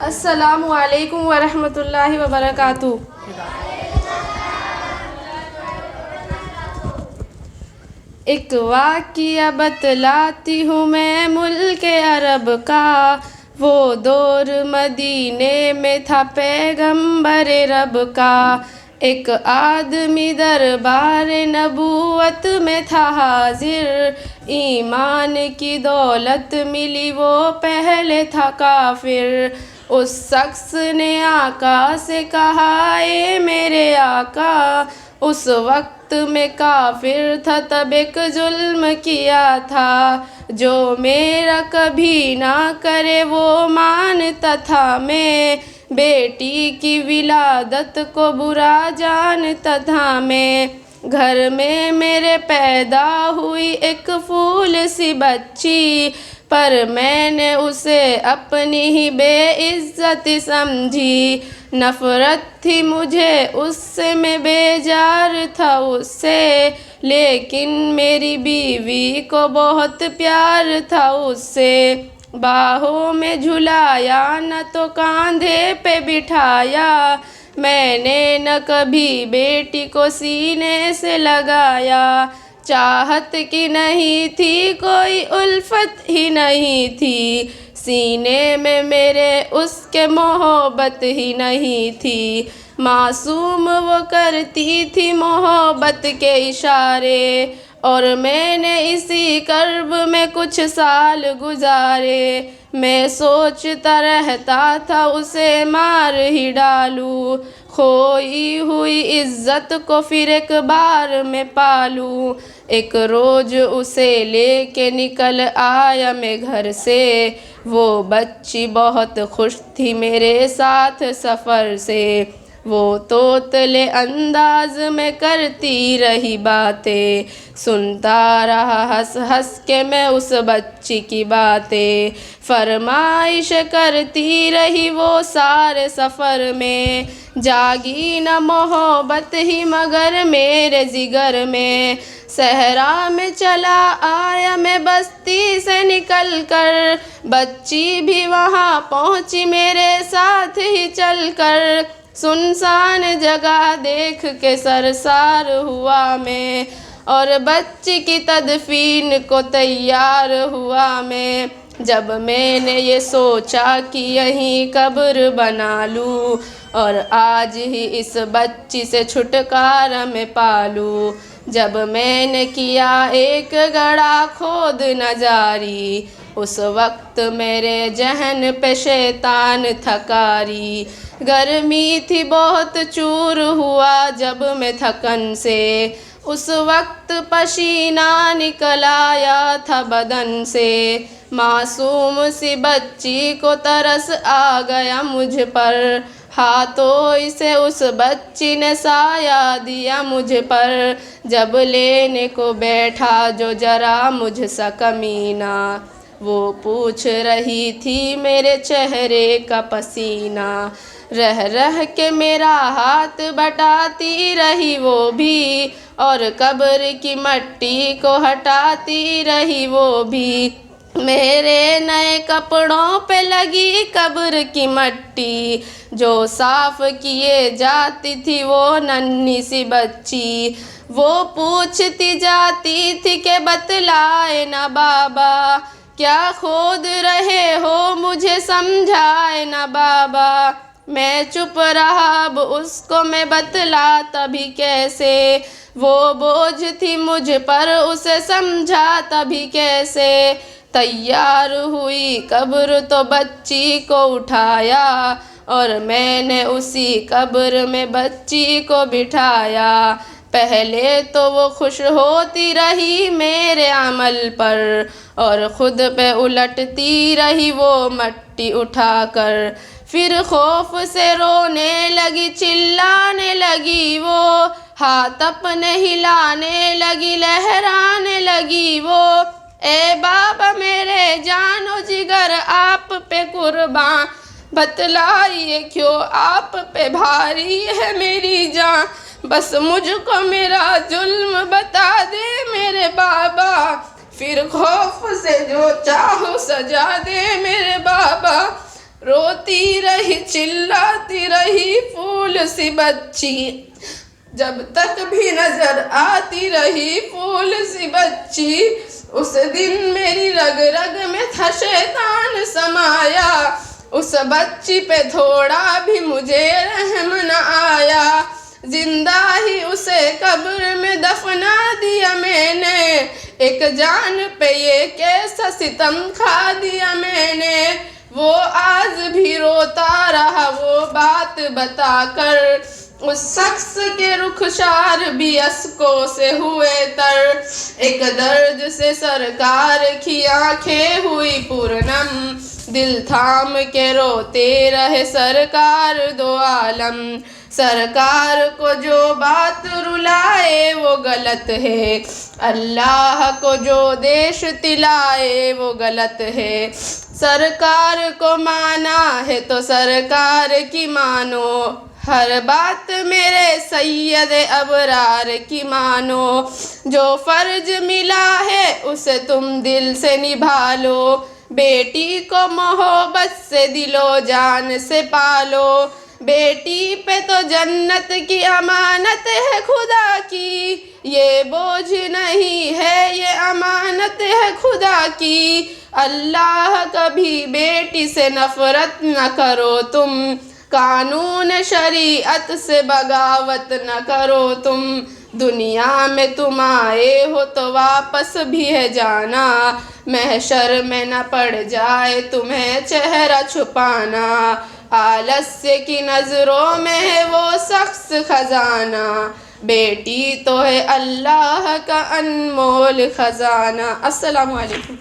अस्सलामु अलैकुम वरहमतुल्लाहि वबरकातुहू। एक वाक़िया बतलाती हूँ मैं मुल्क अरब का। वो दौर मदीने में था पैगंबर रब का। एक आदमी दरबार नबूवत में था हाजिर। ईमान की दौलत मिली वो पहले था काफिर। उस शख्स ने आका से कहा, ए मेरे आका। उस वक्त में काफिर था, तब एक जुल्म किया था। जो मेरा कभी ना करे वो मानता था मैं। बेटी की विलादत को बुरा जानता था मैं। घर में मेरे पैदा हुई एक फूल सी बच्ची, पर मैंने उसे अपनी ही बेइज्जत समझी। नफ़रत थी मुझे उससे, मैं बेजार था उससे, लेकिन मेरी बीवी को बहुत प्यार था उससे। बाहों में झुलाया न तो कांधे पे बिठाया, मैंने न कभी बेटी को सीने से लगाया। चाहत की नहीं थी, कोई उल्फत ही नहीं थी, सीने में मेरे उसके मोहब्बत ही नहीं थी। मासूम वो करती थी मोहब्बत के इशारे, और मैंने इसी कर्ब में कुछ साल गुजारे। मैं सोचता रहता था उसे मार ही डालूं, खोई हुई इज्जत को फिर एक बार में पालूं। एक रोज उसे लेके निकल आया मैं घर से। वो बच्ची बहुत खुश थी मेरे साथ सफ़र से। वो तोतले अंदाज में करती रही बातें, सुनता रहा हंस हंस के मैं उस बच्ची की बातें। फरमाइश करती रही वो सारे सफ़र में, जागी न मोहब्बत ही मगर मेरे जिगर में। सहरा में चला आया मैं बस्ती से निकल कर, बच्ची भी वहाँ पहुँची मेरे साथ ही चल कर। सुनसान जगह देख के सरसार हुआ मैं, और बच्ची की तदफीन को तैयार हुआ मैं। जब मैंने ये सोचा कि यहीं कब्र बना लूँ, और आज ही इस बच्ची से छुटकारा मैं पालूँ। जब मैंने किया एक गड़ा खोद न जारी, उस वक्त मेरे जहन पे शैतान थकारी। गर्मी थी बहुत, चूर हुआ जब मैं थकन से, उस वक्त पसीना निकल आया था बदन से। मासूम सी बच्ची को तरस आ गया मुझ पर, हाथों से उस बच्ची ने साया दिया मुझ पर। जब लेने को बैठा जो जरा मुझसा कमीना, वो पूछ रही थी मेरे चेहरे का पसीना। रह रह के मेरा हाथ बटाती रही वो भी, और कब्र की मट्टी को हटाती रही वो भी। मेरे नए कपड़ों पे लगी कब्र की मट्टी, जो साफ किए जाती थी वो नन्ही सी बच्ची। वो पूछती जाती थी कि बतलाए ना बाबा, क्या खोद रहे हो मुझे समझाए ना बाबा। मैं चुप रहा, अब उसको मैं बतला तभी कैसे। वो बोझ थी मुझ पर, उसे समझा तभी कैसे। तैयार हुई कब्र तो बच्ची को उठाया, और मैंने उसी कब्र में बच्ची को बिठाया। पहले तो वो खुश होती रही मेरे अमल पर, और ख़ुद पे उलटती रही वो मट्टी उठाकर। फिर खौफ से रोने लगी, चिल्लाने लगी वो, हाथ अपने हिलाने लगी, लहराने लगी वो। ए बाबा मेरे जानो जिगर आप पे कुर्बान, बतलाइए क्यों आप पे भारी है मेरी जान। बस मुझको मेरा जुल्म बता दे मेरे बाबा, फिर खौफ से जो चाहो सजा दे मेरे बाबा। रोती रही चिल्लाती रही फूल सी बच्ची, जब तक भी नजर आती रही फूल सी बच्ची। उस दिन मेरी रग रग में था शैतान समाया, उस बच्ची पे थोड़ा भी मुझे रहम न आया। जिंदा ही उसे कब्र में दफना दिया मैंने, एक जान पे ये कैसा सितम खा दिया मैंने। वो आज भी रोता रहा वो बात बताकर, उस शख्स के रुखसार भी अस्कों से हुए तर। एक दर्द से सरकार की आंखें हुई पूर्णम, दिल थाम के रोते रहे सरकार दो आलम। सरकार को जो बात रुलाए वो गलत है, अल्लाह को जो देश तिलाए वो गलत है। सरकार को माना है तो सरकार की मानो, हर बात मेरे सैयद अबरार की मानो। जो फर्ज मिला है उसे तुम दिल से निभा लो, बेटी को मोहब्बत से दिलो जान से पालो। बेटी पे तो जन्नत की अमानत है खुदा की, ये बोझ नहीं है ये अमानत है खुदा की। अल्लाह कभी बेटी से नफरत न करो तुम, कानून शरीयत से बगावत न करो तुम। दुनिया में तुम आए हो तो वापस भी है जाना, महशर में न पड़ जाए तुम्हें चेहरा छुपाना। आलस्य की नज़रों में है वो शख्स खजाना, बेटी तो है अल्लाह का अनमोल खजाना। अस्सलामु अलैकुम।